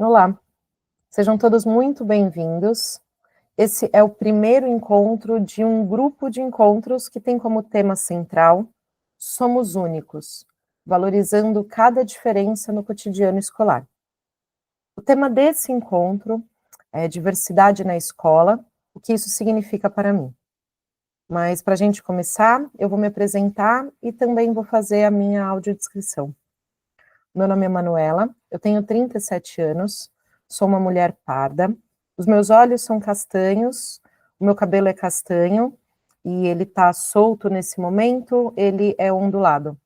Olá, sejam todos muito bem-vindos. Esse é o primeiro encontro de um grupo de encontros que tem como tema central Somos Únicos, valorizando cada diferença no cotidiano escolar. O tema desse encontro é diversidade na escola, o que isso significa para mim. Mas para a gente começar, eu vou me apresentar e também vou fazer a minha audiodescrição. Meu nome é Manuela, eu tenho 37 anos, sou uma mulher parda, os meus olhos são castanhos, o meu cabelo é castanho e ele está solto nesse momento, ele é ondulado.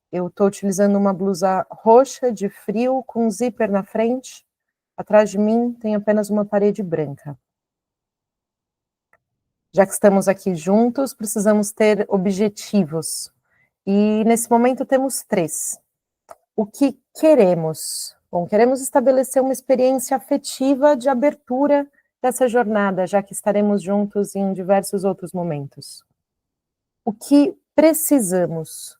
Eu estou utilizando uma blusa roxa de frio com zíper na frente, atrás de mim tem apenas uma parede branca. Já que estamos aqui juntos, precisamos ter objetivos e nesse momento temos 3. O que queremos? Bom, queremos estabelecer uma experiência afetiva de abertura dessa jornada, já que estaremos juntos em diversos outros momentos. O que precisamos?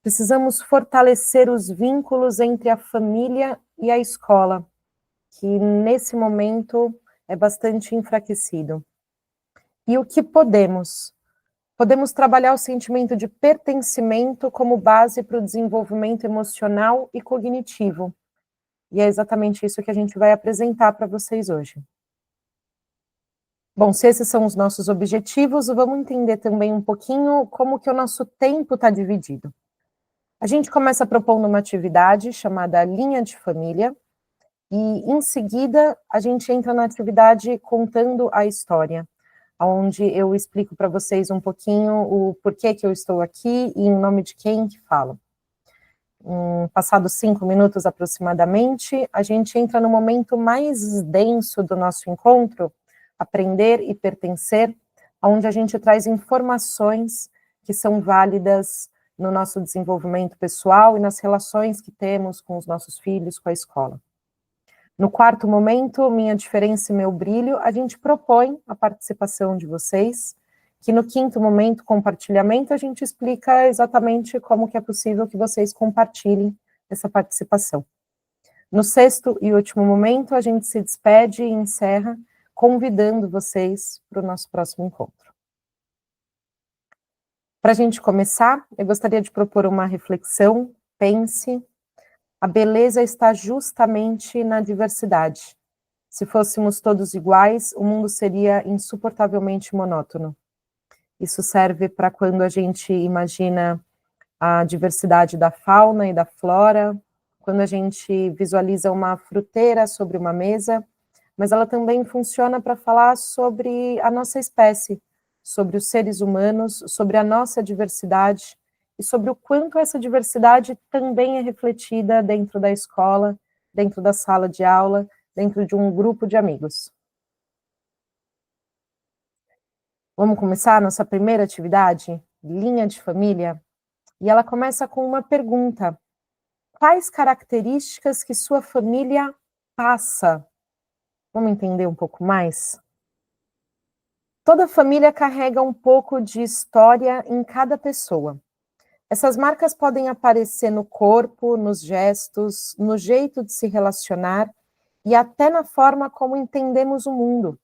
Precisamos fortalecer os vínculos entre a família e a escola, que nesse momento é bastante enfraquecido. E o que podemos? Podemos trabalhar o sentimento de pertencimento como base para o desenvolvimento emocional e cognitivo. E é exatamente isso que a gente vai apresentar para vocês hoje. Bom, se esses são os nossos objetivos, vamos entender também um pouquinho como que o nosso tempo está dividido. A gente começa propondo uma atividade chamada Linha de Família, e em seguida a gente entra na atividade contando a história, onde eu explico para vocês um pouquinho o porquê que eu estou aqui e em nome de quem que falo. Passados 5 minutos aproximadamente, a gente entra no momento mais denso do nosso encontro, aprender e pertencer, onde a gente traz informações que são válidas no nosso desenvolvimento pessoal e nas relações que temos com os nossos filhos, com a escola. No quarto momento, Minha Diferença e Meu Brilho, a gente propõe a participação de vocês, que no quinto momento, compartilhamento, a gente explica exatamente como que é possível que vocês compartilhem essa participação. No sexto e último momento, a gente se despede e encerra, convidando vocês para o nosso próximo encontro. Para a gente começar, eu gostaria de propor uma reflexão. Pense, a beleza está justamente na diversidade. Se fôssemos todos iguais, o mundo seria insuportavelmente monótono. Isso serve para quando a gente imagina a diversidade da fauna e da flora, quando a gente visualiza uma fruteira sobre uma mesa, mas ela também funciona para falar sobre a nossa espécie, sobre os seres humanos, sobre a nossa diversidade e sobre o quanto essa diversidade também é refletida dentro da escola, dentro da sala de aula, dentro de um grupo de amigos. Vamos começar a nossa primeira atividade, Linha de Família, e ela começa com uma pergunta: quais características que sua família passa? Vamos entender um pouco mais? Toda família carrega um pouco de história em cada pessoa. Essas marcas podem aparecer no corpo, nos gestos, no jeito de se relacionar e até na forma como entendemos o mundo.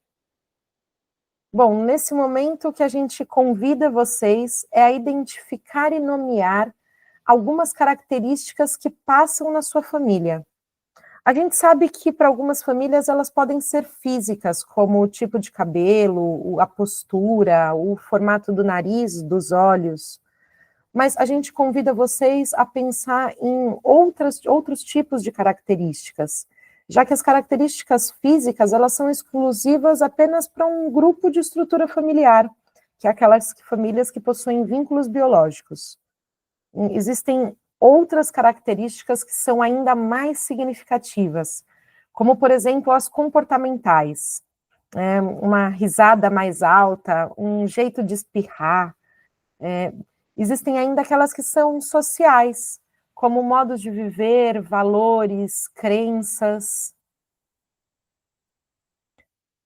Bom, nesse momento o que a gente convida vocês é a identificar e nomear algumas características que passam na sua família. A gente sabe que para algumas famílias elas podem ser físicas, como o tipo de cabelo, a postura, o formato do nariz, dos olhos, mas a gente convida vocês a pensar em outros tipos de características, já que as características físicas, elas são exclusivas apenas para um grupo de estrutura familiar, que é aquelas famílias que possuem vínculos biológicos. Existem outras características que são ainda mais significativas, como, por exemplo, as comportamentais, uma risada mais alta, um jeito de espirrar. Existem ainda aquelas que são sociais, como modos de viver, valores, crenças.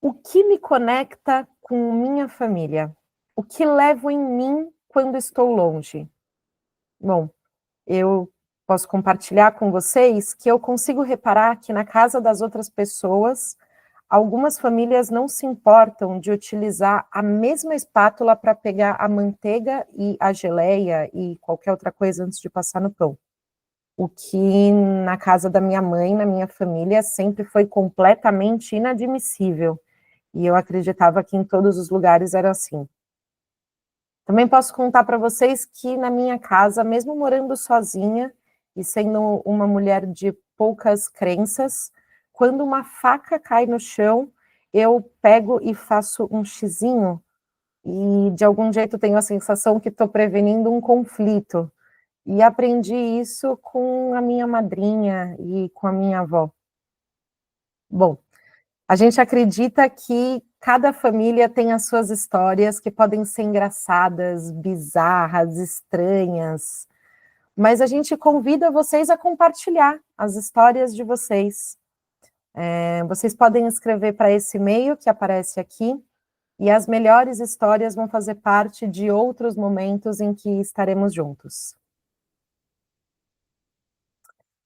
O que me conecta com minha família? O que levo em mim quando estou longe? Bom, eu Posso compartilhar com vocês que eu consigo reparar que na casa das outras pessoas, algumas famílias não se importam de utilizar a mesma espátula para pegar a manteiga e a geleia e qualquer outra coisa antes de passar no pão. O que na casa da minha mãe, na minha família, sempre foi completamente inadmissível. E eu acreditava que em todos os lugares era assim. Também posso contar para vocês que na minha casa, mesmo morando sozinha e sendo uma mulher de poucas crenças, quando uma faca cai no chão, eu pego e faço um xizinho e de algum jeito tenho a sensação que estou prevenindo um conflito. E aprendi isso com a minha madrinha e com a minha avó. Bom, a gente acredita que cada família tem as suas histórias que podem ser engraçadas, bizarras, estranhas, mas a gente convida vocês a compartilhar as histórias de vocês. Vocês podem escrever para esse e-mail que aparece aqui, e as melhores histórias vão fazer parte de outros momentos em que estaremos juntos.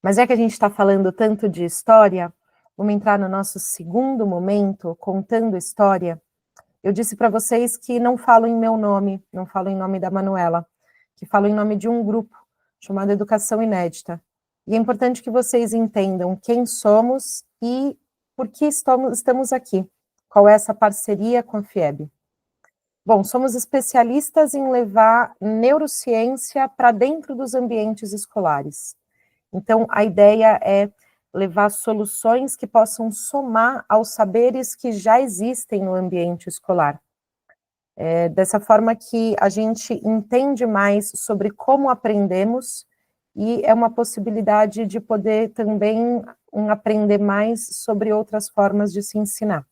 Mas já que a gente está falando tanto de história, vamos entrar no nosso segundo momento, contando história. Eu disse para vocês que não falo em meu nome, não falo em nome da Manuela, que falo em nome de um grupo chamado Educação Inédita. E é importante que vocês entendam quem somos e por que estamos aqui. Qual é essa parceria com a FIEB? Bom, somos especialistas em levar neurociência para dentro dos ambientes escolares. Então, a ideia é levar soluções que possam somar aos saberes que já existem no ambiente escolar. Dessa forma que a gente entende mais sobre como aprendemos e é uma possibilidade de poder também aprender mais sobre outras formas de se ensinar.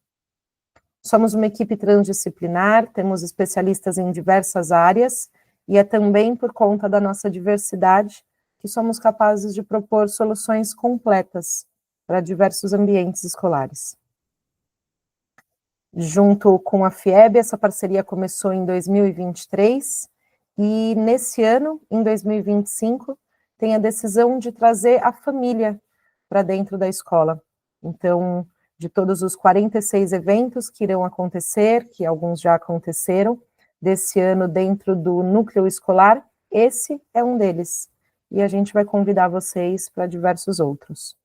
Somos uma equipe transdisciplinar, temos especialistas em diversas áreas e é também por conta da nossa diversidade que somos capazes de propor soluções completas para diversos ambientes escolares. Junto com a FIEB, essa parceria começou em 2023 e nesse ano, em 2025, tem a decisão de trazer a família para dentro da escola. Então, de todos os 46 eventos que irão acontecer, que alguns já aconteceram, desse ano dentro do núcleo escolar, esse é um deles. E a gente vai convidar vocês para diversos outros.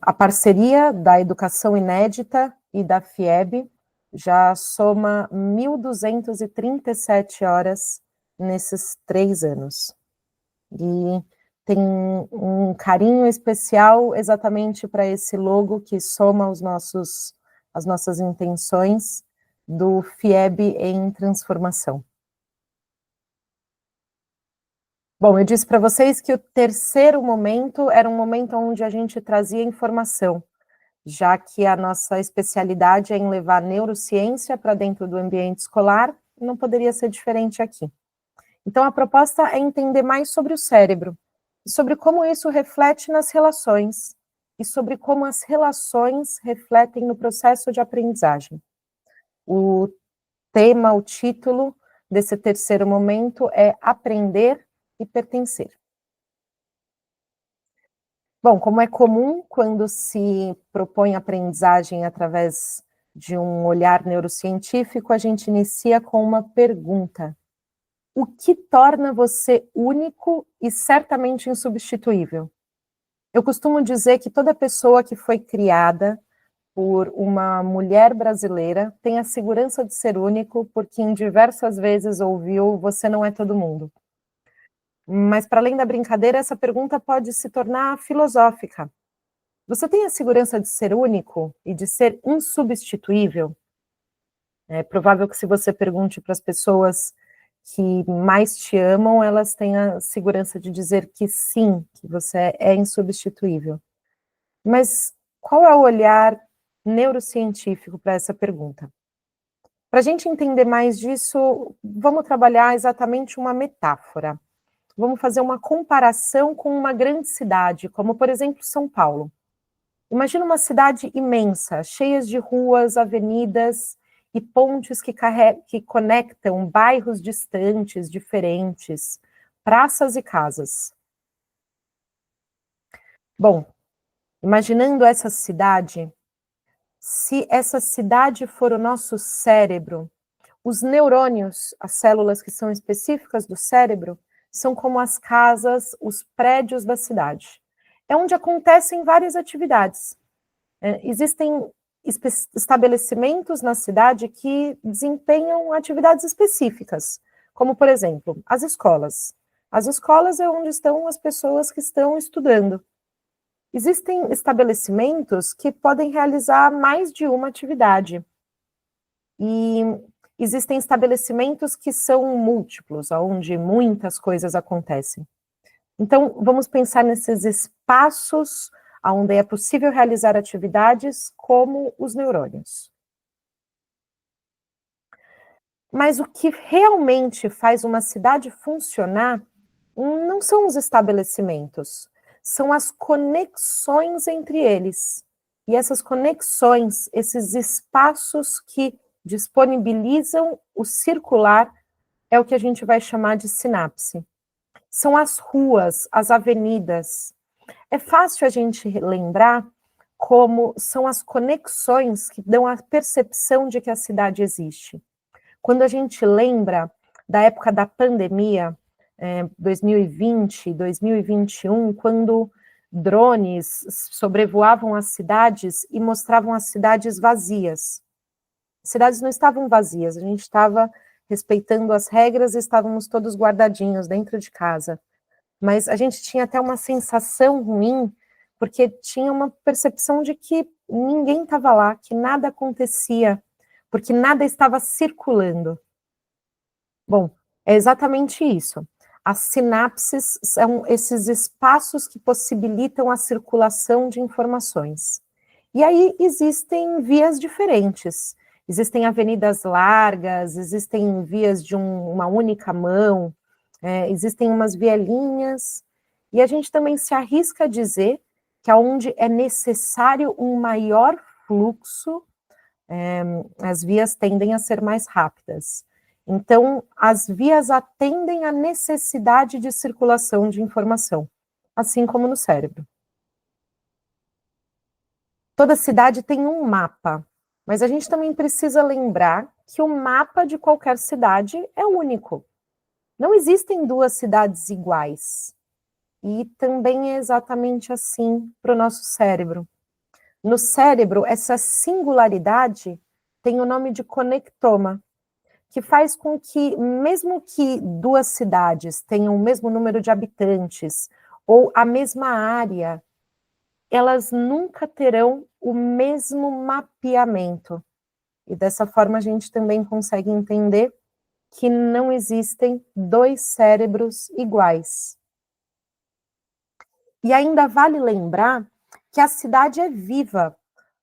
A parceria da Educação Inédita e da FIEB já soma 1.237 horas nesses 3 anos. E tem um carinho especial exatamente para esse logo que soma as nossas intenções do FIEB em transformação. Bom, eu disse para vocês que o terceiro momento era um momento onde a gente trazia informação, já que a nossa especialidade é em levar neurociência para dentro do ambiente escolar, não poderia ser diferente aqui. Então, a proposta é entender mais sobre o cérebro, e sobre como isso reflete nas relações, e sobre como as relações refletem no processo de aprendizagem. O tema, o título desse terceiro momento é Aprender e Pertencer. Bom, como é comum quando se propõe aprendizagem através de um olhar neurocientífico, a gente inicia com uma pergunta. O que torna você único e certamente insubstituível? Eu costumo dizer que toda pessoa que foi criada por uma mulher brasileira tem a segurança de ser único, porque em diversas vezes ouviu "você não é todo mundo". Mas, para além da brincadeira, essa pergunta pode se tornar filosófica. Você tem a segurança de ser único e de ser insubstituível? É provável que se você pergunte para as pessoas que mais te amam, elas têm a segurança de dizer que sim, que você é insubstituível. Mas qual é o olhar neurocientífico para essa pergunta? Para a gente entender mais disso, vamos trabalhar exatamente uma metáfora. Vamos fazer uma comparação com uma grande cidade, como, por exemplo, São Paulo. Imagina uma cidade imensa, cheia de ruas, avenidas e pontes que conectam bairros distantes, diferentes, praças e casas. Bom, imaginando essa cidade, se essa cidade for o nosso cérebro, os neurônios, as células que são específicas do cérebro, são como as casas, os prédios da cidade. É onde acontecem várias atividades. Existem estabelecimentos na cidade que desempenham atividades específicas, como, por exemplo, as escolas. As escolas é onde estão as pessoas que estão estudando. Existem estabelecimentos que podem realizar mais de uma atividade. E existem estabelecimentos que são múltiplos, onde muitas coisas acontecem. Então, vamos pensar nesses espaços onde é possível realizar atividades como os neurônios. Mas o que realmente faz uma cidade funcionar não são os estabelecimentos, são as conexões entre eles. E essas conexões, esses espaços que disponibilizam o circular, é o que a gente vai chamar de sinapse. São as ruas, as avenidas. É fácil a gente lembrar como são as conexões que dão a percepção de que a cidade existe. Quando a gente lembra da época da pandemia, 2020, 2021, quando drones sobrevoavam as cidades e mostravam as cidades vazias. As cidades não estavam vazias, a gente estava respeitando as regras e estávamos todos guardadinhos dentro de casa. Mas a gente tinha até uma sensação ruim, porque tinha uma percepção de que ninguém estava lá, que nada acontecia, porque nada estava circulando. Bom, é exatamente isso. As sinapses são esses espaços que possibilitam a circulação de informações. E aí existem vias diferentes. Existem avenidas largas, existem vias de uma única mão, existem umas vielinhas, e a gente também se arrisca a dizer que aonde é necessário um maior fluxo, as vias tendem a ser mais rápidas. Então, as vias atendem à necessidade de circulação de informação, assim como no cérebro. Toda cidade tem um mapa, mas a gente também precisa lembrar que o mapa de qualquer cidade é único. Não existem duas cidades iguais. E também é exatamente assim para o nosso cérebro. No cérebro, essa singularidade tem o nome de conectoma, que faz com que, mesmo que duas cidades tenham o mesmo número de habitantes ou a mesma área, elas nunca terão o mesmo mapeamento. E dessa forma a gente também consegue entender que não existem dois cérebros iguais. E ainda vale lembrar que a cidade é viva.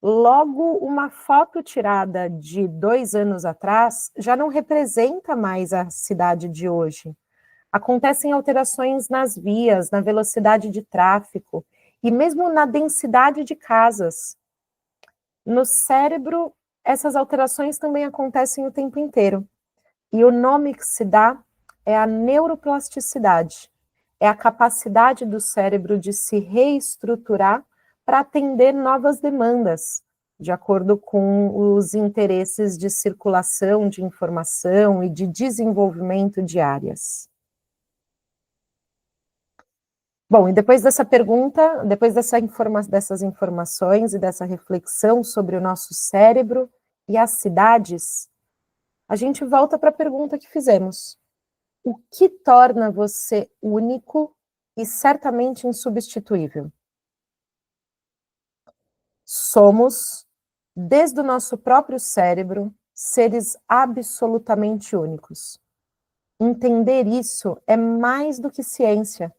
Logo, uma foto tirada de 2 anos atrás já não representa mais a cidade de hoje. Acontecem alterações nas vias, na velocidade de tráfego e mesmo na densidade de casas. No cérebro, essas alterações também acontecem o tempo inteiro. E o nome que se dá é a neuroplasticidade. É a capacidade do cérebro de se reestruturar para atender novas demandas, de acordo com os interesses de circulação de informação e de desenvolvimento de áreas. Bom, e depois dessa pergunta, depois dessas informações e dessa reflexão sobre o nosso cérebro e as cidades, a gente volta para a pergunta que fizemos. O que torna você único e certamente insubstituível? Somos, desde o nosso próprio cérebro, seres absolutamente únicos. Entender isso é mais do que ciência.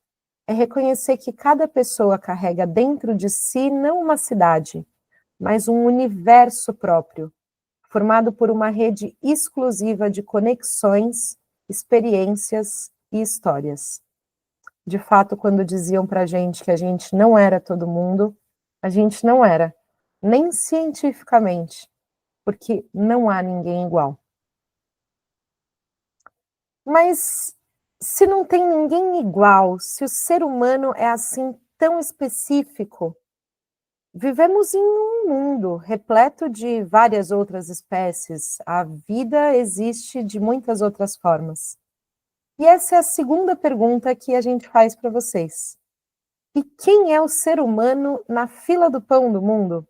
É reconhecer que cada pessoa carrega dentro de si não uma cidade, mas um universo próprio, formado por uma rede exclusiva de conexões, experiências e histórias. De fato, quando diziam para a gente que a gente não era todo mundo, a gente não era, nem cientificamente, porque não há ninguém igual. Mas Se não tem ninguém igual, se o ser humano é assim tão específico, vivemos em um mundo repleto de várias outras espécies. A vida existe de muitas outras formas. E essa é a segunda pergunta que a gente faz para vocês. E quem é o ser humano na fila do pão do mundo?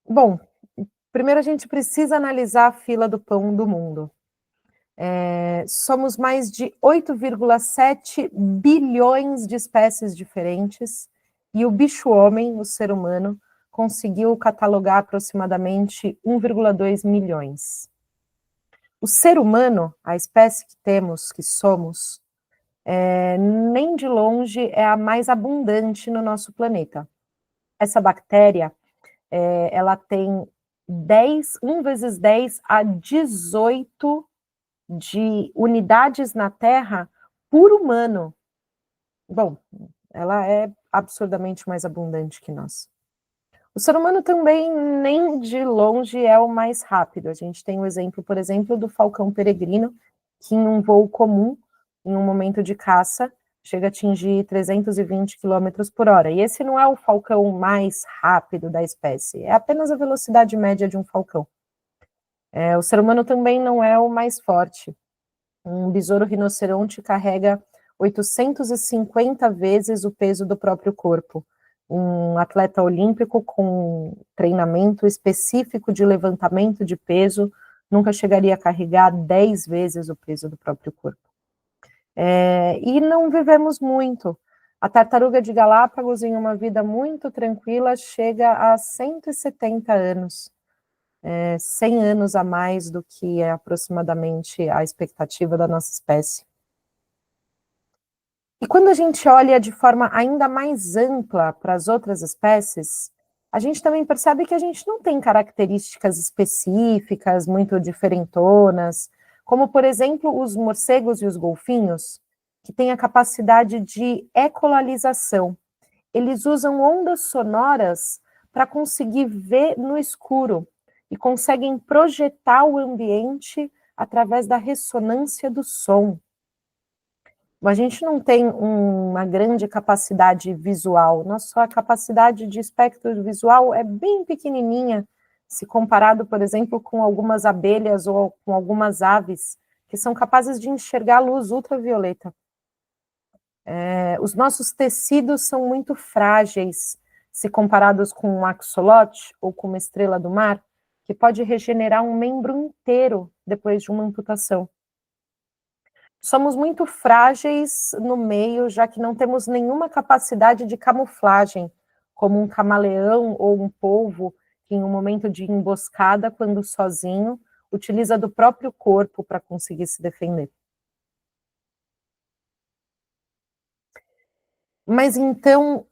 Bom, primeiro a gente precisa analisar a fila do pão do mundo. Somos mais de 8,7 bilhões de espécies diferentes e o bicho-homem, o ser humano, conseguiu catalogar aproximadamente 1,2 milhões. O ser humano, a espécie que temos, que somos, nem de longe é a mais abundante no nosso planeta. Essa bactéria, ela tem 1 vezes 10 a 18 de unidades na Terra por humano. Bom, ela é absurdamente mais abundante que nós. O ser humano também nem de longe é o mais rápido. A gente tem o exemplo, por exemplo, do falcão peregrino, que em um voo comum, em um momento de caça, chega a atingir 320 quilômetros por hora. E esse não é o falcão mais rápido da espécie, é apenas a velocidade média de um falcão. O ser humano também não é o mais forte. Um besouro rinoceronte carrega 850 vezes o peso do próprio corpo. Um atleta olímpico com treinamento específico de levantamento de peso nunca chegaria a carregar 10 vezes o peso do próprio corpo. E não vivemos muito. A tartaruga de Galápagos, em uma vida muito tranquila, chega a 170 anos. 100 anos a mais do que é aproximadamente a expectativa da nossa espécie. E quando a gente olha de forma ainda mais ampla para as outras espécies, a gente também percebe que a gente não tem características específicas, muito diferentonas, como, por exemplo, os morcegos e os golfinhos, que têm a capacidade de ecolalização. Eles usam ondas sonoras para conseguir ver no escuro e conseguem projetar o ambiente através da ressonância do som. A gente não tem uma grande capacidade visual, nossa capacidade de espectro visual é bem pequenininha, se comparado, por exemplo, com algumas abelhas ou com algumas aves, que são capazes de enxergar a luz ultravioleta. Os nossos tecidos são muito frágeis, se comparados com um axolote ou com uma estrela do mar, que pode regenerar um membro inteiro depois de uma amputação. Somos muito frágeis no meio, já que não temos nenhuma capacidade de camuflagem, como um camaleão ou um polvo, que em um momento de emboscada, quando sozinho, utiliza do próprio corpo para conseguir se defender. Mas então,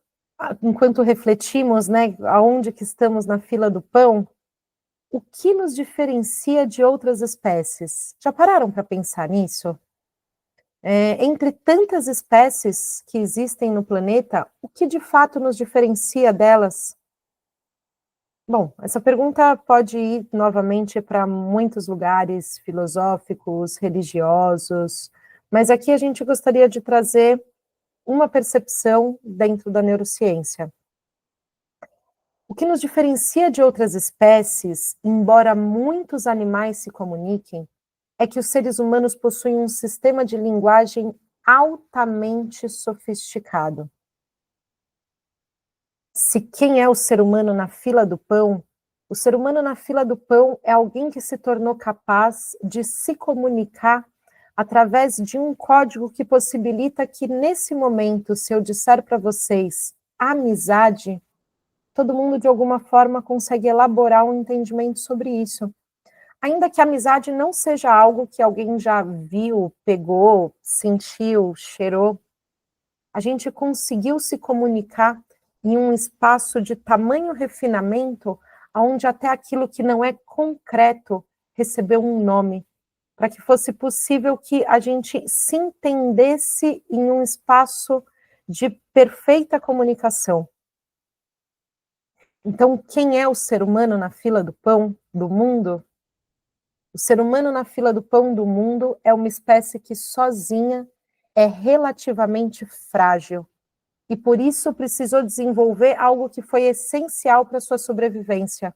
enquanto refletimos, né, aonde que estamos na fila do pão, o que nos diferencia de outras espécies? Já pararam para pensar nisso? Entre tantas espécies que existem no planeta, o que de fato nos diferencia delas? Bom, essa pergunta pode ir novamente para muitos lugares filosóficos, religiosos, mas aqui a gente gostaria de trazer uma percepção dentro da neurociência. O que nos diferencia de outras espécies, embora muitos animais se comuniquem, é que os seres humanos possuem um sistema de linguagem altamente sofisticado. Se quem é o ser humano na fila do pão, o ser humano na fila do pão é alguém que se tornou capaz de se comunicar através de um código que possibilita que, nesse momento, se eu disser para vocês amizade, todo mundo, de alguma forma, consegue elaborar um entendimento sobre isso. Ainda que a amizade não seja algo que alguém já viu, pegou, sentiu, cheirou, a gente conseguiu se comunicar em um espaço de tamanho refinamento, onde até aquilo que não é concreto recebeu um nome, para que fosse possível que a gente se entendesse em um espaço de perfeita comunicação. Então, quem é o ser humano na fila do pão do mundo? O ser humano na fila do pão do mundo é uma espécie que sozinha é relativamente frágil e por isso precisou desenvolver algo que foi essencial para sua sobrevivência,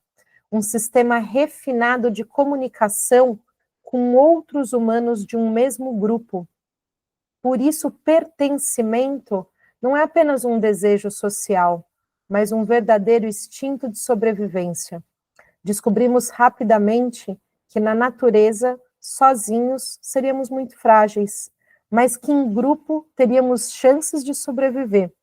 um sistema refinado de comunicação com outros humanos de um mesmo grupo. Por isso, pertencimento não é apenas um desejo social, mas um verdadeiro instinto de sobrevivência. Descobrimos rapidamente que na natureza, sozinhos, seríamos muito frágeis, mas que em grupo teríamos chances de sobreviver.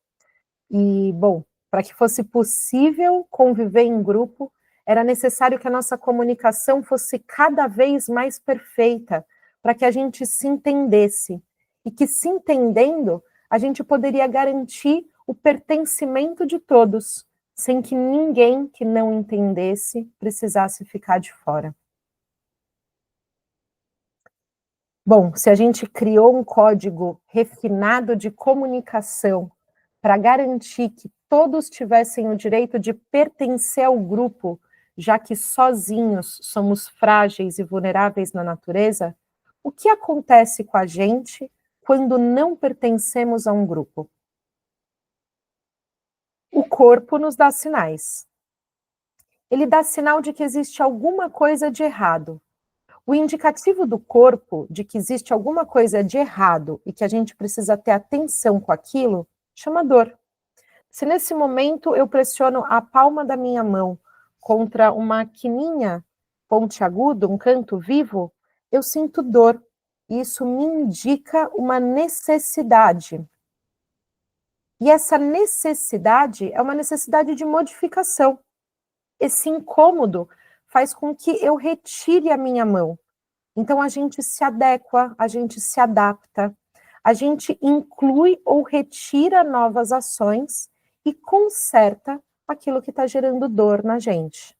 E, bom, para que fosse possível conviver em grupo, era necessário que a nossa comunicação fosse cada vez mais perfeita, para que a gente se entendesse. E que, se entendendo, a gente poderia garantir o pertencimento de todos, sem que ninguém que não entendesse precisasse ficar de fora. Bom, se a gente criou um código refinado de comunicação para garantir que todos tivessem o direito de pertencer ao grupo, já que sozinhos somos frágeis e vulneráveis na natureza, o que acontece com a gente quando não pertencemos a um grupo? O corpo nos dá sinais. Ele dá sinal de que existe alguma coisa de errado. O indicativo do corpo de que existe alguma coisa de errado e que a gente precisa ter atenção com aquilo, chama dor. Se nesse momento eu pressiono a palma da minha mão contra uma quininha pontiaguda, um canto vivo, eu sinto dor. Isso me indica uma necessidade. E essa necessidade é uma necessidade de modificação. Esse incômodo faz com que eu retire a minha mão. Então a gente se adequa, a gente se adapta, a gente inclui ou retira novas ações e conserta aquilo que está gerando dor na gente.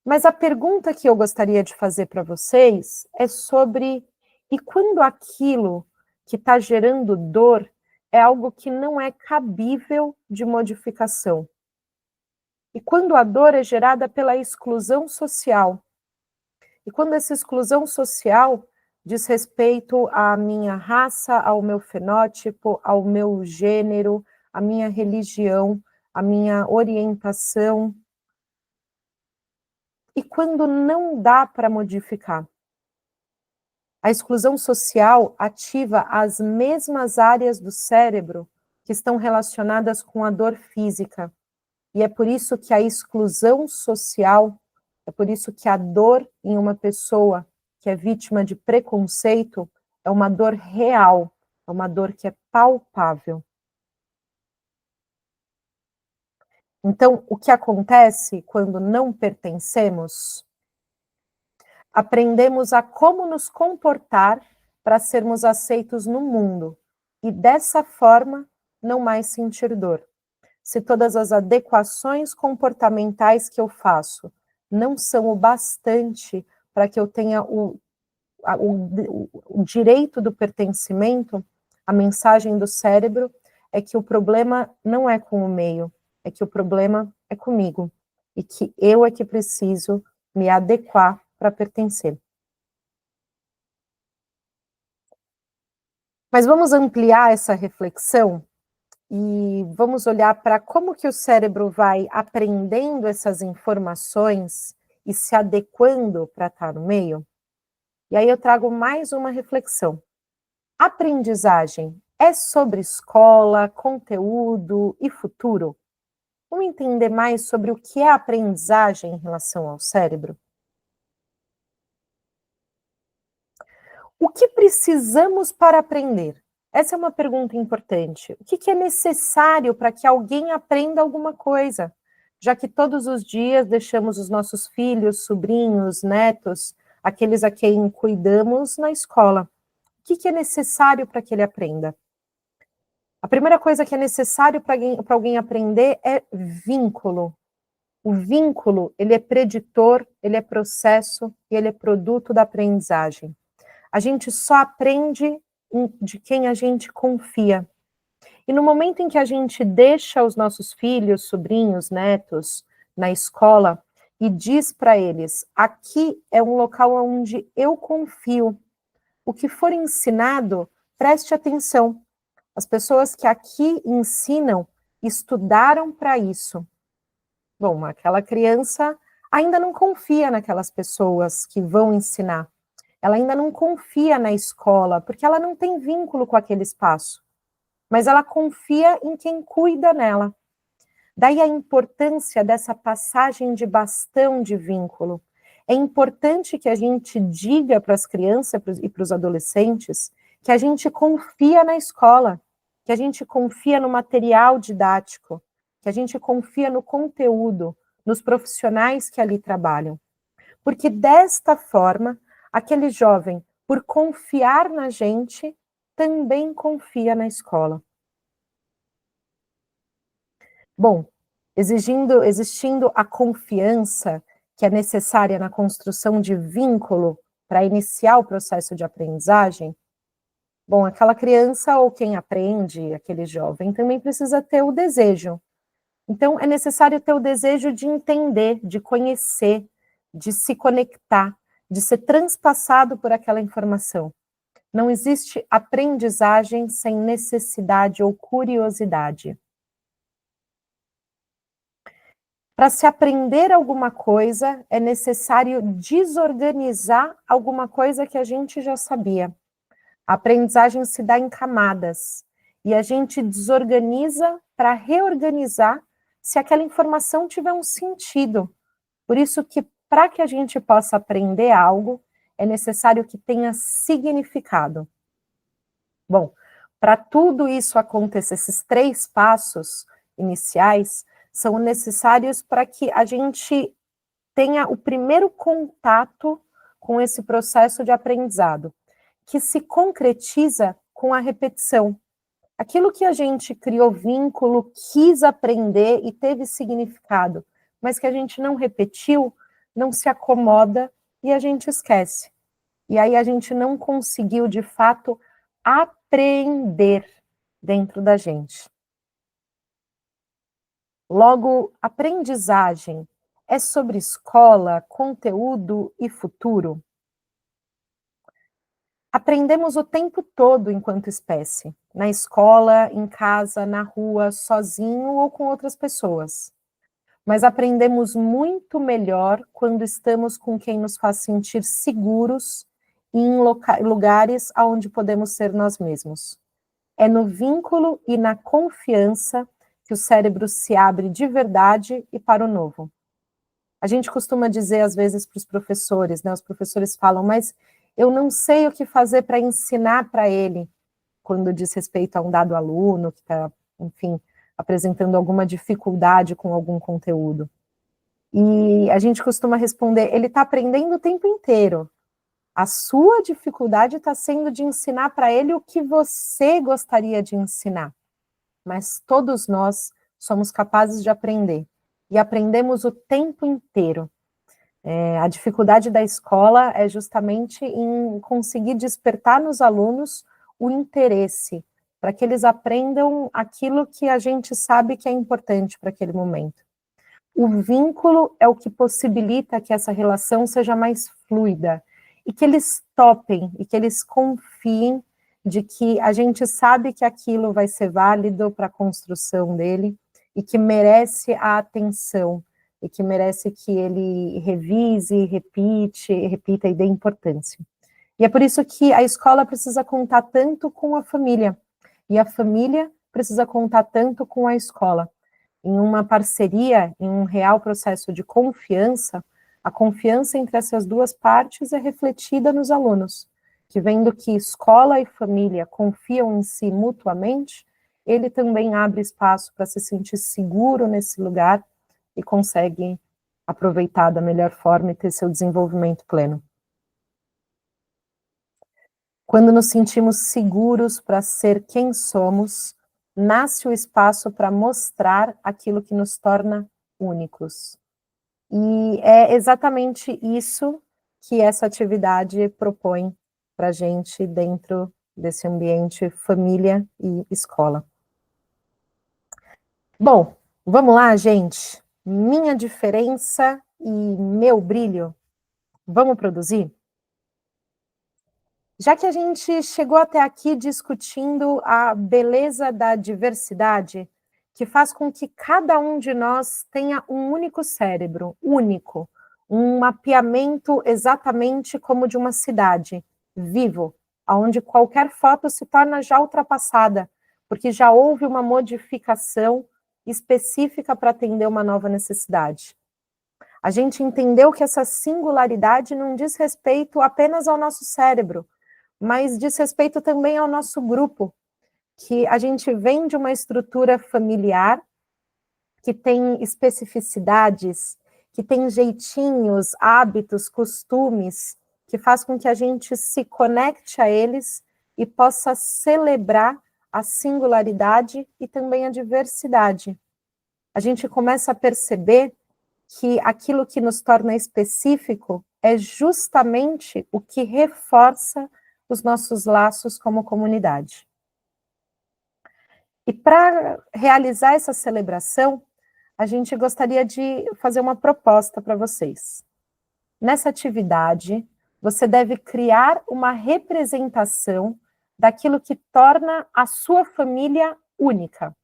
Mas a pergunta que eu gostaria de fazer para vocês é sobre, e quando aquilo que está gerando dor é algo que não é cabível de modificação? E quando a dor é gerada pela exclusão social? E quando essa exclusão social diz respeito à minha raça, ao meu fenótipo, ao meu gênero, à minha religião, à minha orientação. E quando não dá para modificar? A exclusão social ativa as mesmas áreas do cérebro que estão relacionadas com a dor física. E é por isso que a exclusão social, é por isso que a dor em uma pessoa que é vítima de preconceito é uma dor real, é uma dor que é palpável. Então, o que acontece quando não pertencemos? Aprendemos a como nos comportar para sermos aceitos no mundo e dessa forma não mais sentir dor. Se todas as adequações comportamentais que eu faço não são o bastante para que eu tenha o direito do pertencimento, a mensagem do cérebro é que o problema não é com o meio, é que o problema é comigo, e que eu é que preciso me adequar para pertencer. Mas vamos ampliar essa reflexão e vamos olhar para como que o cérebro vai aprendendo essas informações e se adequando para estar no meio? E aí eu trago mais uma reflexão. Aprendizagem é sobre escola, conteúdo e futuro? Vamos entender mais sobre o que é aprendizagem em relação ao cérebro? O que precisamos para aprender? Essa é uma pergunta importante. O que é necessário para que alguém aprenda alguma coisa? Já que todos os dias deixamos os nossos filhos, sobrinhos, netos, aqueles a quem cuidamos na escola. O que é necessário para que ele aprenda? A primeira coisa que é necessário para alguém aprender é vínculo. O vínculo, ele é preditor, ele é processo e ele é produto da aprendizagem. A gente só aprende de quem a gente confia. E no momento em que a gente deixa os nossos filhos, sobrinhos, netos na escola e diz para eles: aqui é um local onde eu confio. O que for ensinado, preste atenção. As pessoas que aqui ensinam estudaram para isso. Bom, aquela criança ainda não confia naquelas pessoas que vão ensinar. Ela ainda não confia na escola, porque ela não tem vínculo com aquele espaço. Mas ela confia em quem cuida nela. Daí a importância dessa passagem de bastão de vínculo. É importante que a gente diga para as crianças e para os adolescentes que a gente confia na escola, que a gente confia no material didático, que a gente confia no conteúdo, nos profissionais que ali trabalham. Porque desta forma, aquele jovem, por confiar na gente, também confia na escola. Bom, existindo a confiança que é necessária na construção de vínculo para iniciar o processo de aprendizagem, bom, aquela criança ou quem aprende, aquele jovem, também precisa ter o desejo. Então, é necessário ter o desejo de entender, de conhecer, de se conectar, de ser transpassado por aquela informação. Não existe aprendizagem sem necessidade ou curiosidade. Para se aprender alguma coisa, é necessário desorganizar alguma coisa que a gente já sabia. A aprendizagem se dá em camadas, e a gente desorganiza para reorganizar se aquela informação tiver um sentido. Por isso que, para que a gente possa aprender algo, é necessário que tenha significado. Bom, para tudo isso acontecer, esses 3 passos iniciais são necessários para que a gente tenha o primeiro contato com esse processo de aprendizado, que se concretiza com a repetição. Aquilo que a gente criou vínculo, quis aprender e teve significado, mas que a gente não repetiu, não se acomoda e a gente esquece. E aí a gente não conseguiu, de fato, aprender dentro da gente. Logo, aprendizagem é sobre escola, conteúdo e futuro? Aprendemos o tempo todo enquanto espécie, na escola, em casa, na rua, sozinho ou com outras pessoas. Mas aprendemos muito melhor quando estamos com quem nos faz sentir seguros e em lugares onde podemos ser nós mesmos. É no vínculo e na confiança que o cérebro se abre de verdade e para o novo. A gente costuma dizer, às vezes, para os professores, né? Os professores falam, mas eu não sei o que fazer para ensinar para ele, quando diz respeito a um dado aluno, que está, enfim, apresentando alguma dificuldade com algum conteúdo. E a gente costuma responder, ele está aprendendo o tempo inteiro. A sua dificuldade está sendo de ensinar para ele o que você gostaria de ensinar. Mas todos nós somos capazes de aprender. E aprendemos o tempo inteiro. A dificuldade da escola é justamente em conseguir despertar nos alunos o interesse, para que eles aprendam aquilo que a gente sabe que é importante para aquele momento. O vínculo é o que possibilita que essa relação seja mais fluida, e que eles topem, e que eles confiem de que a gente sabe que aquilo vai ser válido para a construção dele, e que merece a atenção, e que merece que ele revise, repita e dê importância. E é por isso que a escola precisa contar tanto com a família, e a família precisa contar tanto com a escola. Em uma parceria, em um real processo de confiança, a confiança entre essas duas partes é refletida nos alunos, que vendo que escola e família confiam em si mutuamente, ele também abre espaço para se sentir seguro nesse lugar e consegue aproveitar da melhor forma e ter seu desenvolvimento pleno. Quando nos sentimos seguros para ser quem somos, nasce o espaço para mostrar aquilo que nos torna únicos. E é exatamente isso que essa atividade propõe para a gente dentro desse ambiente família e escola. Bom, vamos lá, gente. Minha diferença e meu brilho? Vamos produzir? Já que a gente chegou até aqui discutindo a beleza da diversidade, que faz com que cada um de nós tenha um único cérebro, único, um mapeamento exatamente como de uma cidade, vivo, onde qualquer foto se torna já ultrapassada, porque já houve uma modificação específica para atender uma nova necessidade. A gente entendeu que essa singularidade não diz respeito apenas ao nosso cérebro, mas diz respeito também ao nosso grupo, que a gente vem de uma estrutura familiar que tem especificidades, que tem jeitinhos, hábitos, costumes, que faz com que a gente se conecte a eles e possa celebrar a singularidade e também a diversidade. A gente começa a perceber que aquilo que nos torna específico é justamente o que reforça os nossos laços como comunidade. E para realizar essa celebração, a gente gostaria de fazer uma proposta para vocês. Nessa atividade, você deve criar uma representação daquilo que torna a sua família única.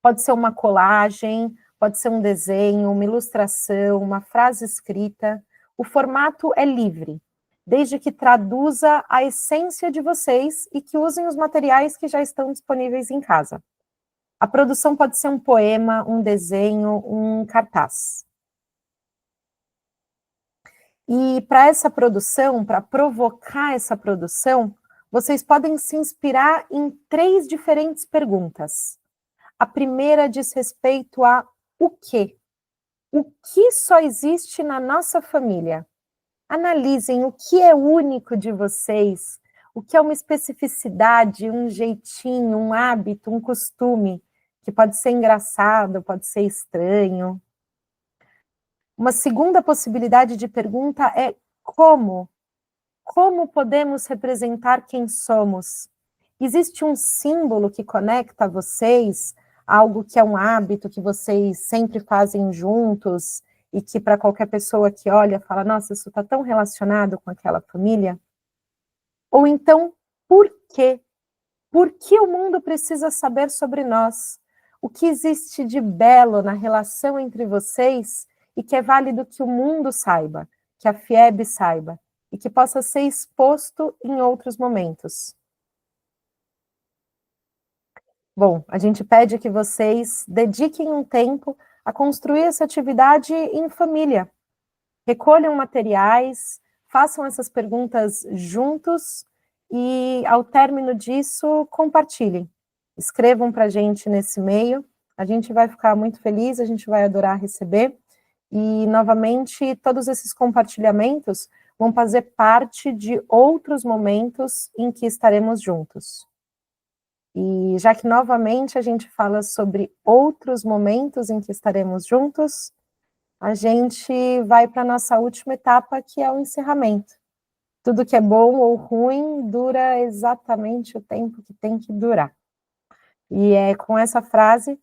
Pode ser uma colagem, pode ser um desenho, uma ilustração, uma frase escrita. O formato é livre, desde que traduza a essência de vocês e que usem os materiais que já estão disponíveis em casa. A produção pode ser um poema, um desenho, um cartaz. E para essa produção, para provocar essa produção, vocês podem se inspirar em 3 diferentes perguntas. A primeira diz respeito a o quê? O que só existe na nossa família? Analisem o que é único de vocês, o que é uma especificidade, um jeitinho, um hábito, um costume, que pode ser engraçado, pode ser estranho. Uma segunda possibilidade de pergunta é como? Como podemos representar quem somos? Existe um símbolo que conecta vocês, algo que é um hábito que vocês sempre fazem juntos e que para qualquer pessoa que olha fala, nossa, isso está tão relacionado com aquela família? Ou então, por quê? Por que o mundo precisa saber sobre nós? O que existe de belo na relação entre vocês e que é válido que o mundo saiba, que a FIEB saiba e que possa ser exposto em outros momentos? Bom, a gente pede que vocês dediquem um tempo a construir essa atividade em família. Recolham materiais, façam essas perguntas juntos e, ao término disso, compartilhem. Escrevam para a gente nesse e-mail, a gente vai ficar muito feliz, a gente vai adorar receber. E, novamente, todos esses compartilhamentos vão fazer parte de outros momentos em que estaremos juntos. E já que, novamente, a gente fala sobre outros momentos em que estaremos juntos, a gente vai para a nossa última etapa, que é o encerramento. Tudo que é bom ou ruim dura exatamente o tempo que tem que durar. E é com essa frase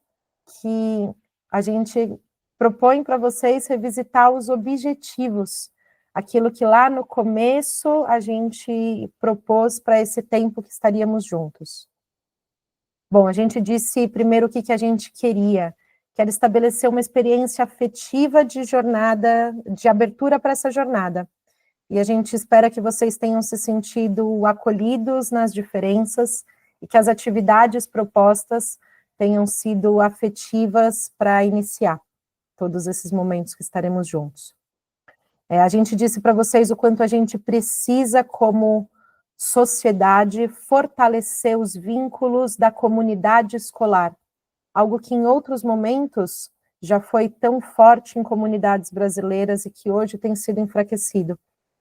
que a gente propõe para vocês revisitar os objetivos, aquilo que lá no começo a gente propôs para esse tempo que estaríamos juntos. Bom, a gente disse primeiro o que a gente queria, que era estabelecer uma experiência afetiva de jornada, de abertura para essa jornada. E a gente espera que vocês tenham se sentido acolhidos nas diferenças e que as atividades propostas tenham sido afetivas para iniciar todos esses momentos que estaremos juntos. A gente disse para vocês o quanto a gente precisa, como sociedade, fortalecer os vínculos da comunidade escolar, algo que em outros momentos já foi tão forte em comunidades brasileiras e que hoje tem sido enfraquecido.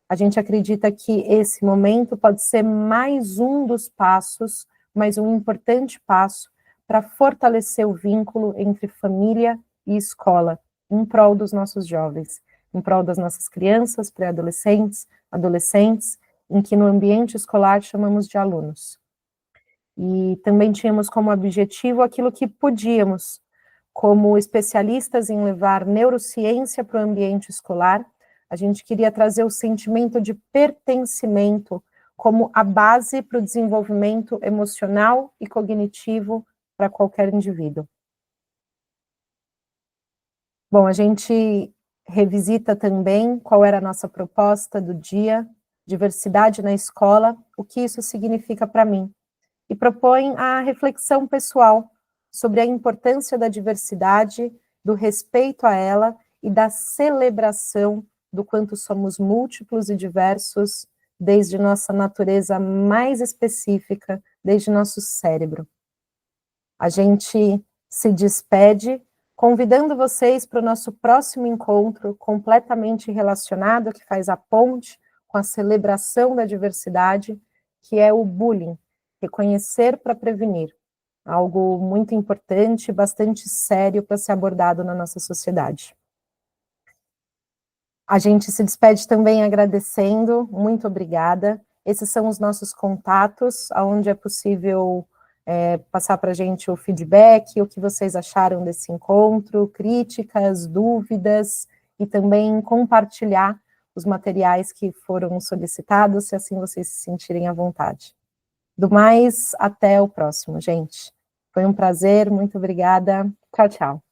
A gente acredita que esse momento pode ser mais um dos passos, mais um importante passo para fortalecer o vínculo entre família e escola, em prol dos nossos jovens, em prol das nossas crianças, pré-adolescentes, adolescentes, em que no ambiente escolar chamamos de alunos. E também tínhamos como objetivo aquilo que podíamos, como especialistas em levar neurociência para o ambiente escolar, a gente queria trazer o sentimento de pertencimento como a base para o desenvolvimento emocional e cognitivo para qualquer indivíduo. Bom, a gente revisita também qual era a nossa proposta do dia, diversidade na escola, o que isso significa para mim, e propõe a reflexão pessoal sobre a importância da diversidade, do respeito a ela e da celebração do quanto somos múltiplos e diversos, desde nossa natureza mais específica, desde nosso cérebro. A gente se despede, convidando vocês para o nosso próximo encontro, completamente relacionado, que faz a ponte com a celebração da diversidade, que é o bullying, reconhecer para prevenir, algo muito importante, bastante sério para ser abordado na nossa sociedade. A gente se despede também agradecendo, muito obrigada. Esses são os nossos contatos, onde é possível passar para a gente o feedback, o que vocês acharam desse encontro, críticas, dúvidas, e também compartilhar os materiais que foram solicitados, se assim vocês se sentirem à vontade. Do mais, até o próximo, gente. Foi um prazer, muito obrigada. Tchau, tchau.